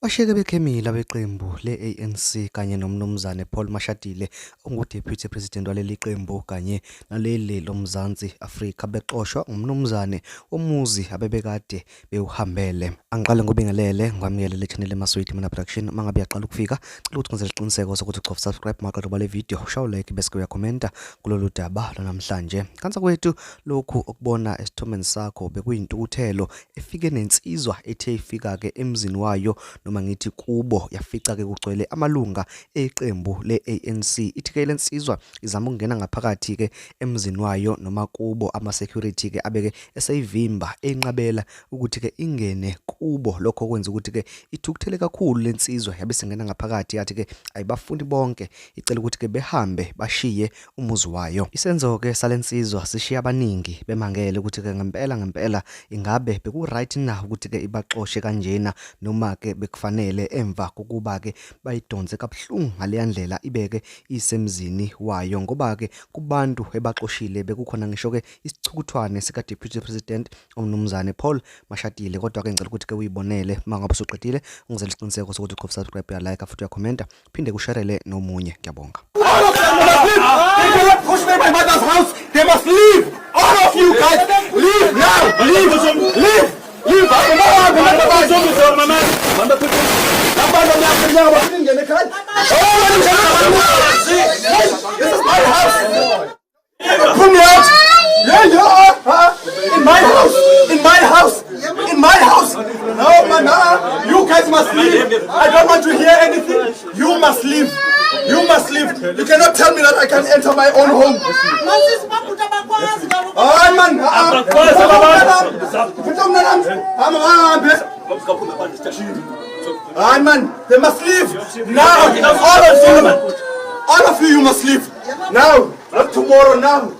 Bashiyeke bekhemile abeqembu le-ANC kanye nomnumzane Paul Mashatile ongu-Deputy President waleli qembu kanye naleli loMzansi Afrika bexoshwa umnumzane womuzi abebekade bewuhambele. Angiqale ngobingelele ngwamukele le channel eMaswiti Mina Production. Mangabe uyaqala ukufika cela ukuthi ngizele isiqiniseko sokuthi ucofa subscribe maqedwe le video, ushaye like bese uyakhomenta kulolu daba namhlanje. Kansa kwethu lokhu okubona esithomeni sakho bekuyintukuthelo efike nensizwa ethe ifika ke emzini wayo noma ngithi kubo yafica ke kugcwele amalunga eqembu le-ANC. Ithi ke lensizwa izama ukungena ngaphakathi ke emzini wayo noma kubo ama-security ke abeke eseyivimba enqabela ukuthi ke ingene kubo. Lokho kwenza ukuthi ke ithukuthele kakhulu lensizwa yabe sengena ngaphakathi yathi ke ayibafundi bonke icela ukuthi ke behambe bashiye umuzi wayo. Isenzo ke salensizwa sishiya abaningi bemangele ukuthi ke ngempela ingabe beku right na ukuthi ke ibaxoshe kanjena noma ke bekufanele emva kokuba ke bayidonse kabuhlungu ngale ndlela ibeke isemzini wayo, ngoba ke kubantu ebaxoshile bekukhona ngisho ke isicukuthwane sika Deputy President umnumzane Paul Mashatile. Kodwa ke ngicela ukuthi ke uyibonele mangabe usuqedile ungizele isiqiniseko sokuthi ucofa subscribe ya like futhi uyakhomenta phinde kusharele nomunye. Ngiyabonga. Push me in my mother's house. They must leave. All of you guys, leave now. Leave. This is my house. Put me out. Yeah, you are. In my house. No, man, you guys must leave. I don't want to hear anything. You must leave. You cannot tell me that I can enter my own home. Man, they must leave now. All of you must leave now. Not tomorrow. Now.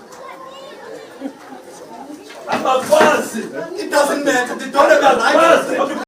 It doesn't matter. They don't have a right.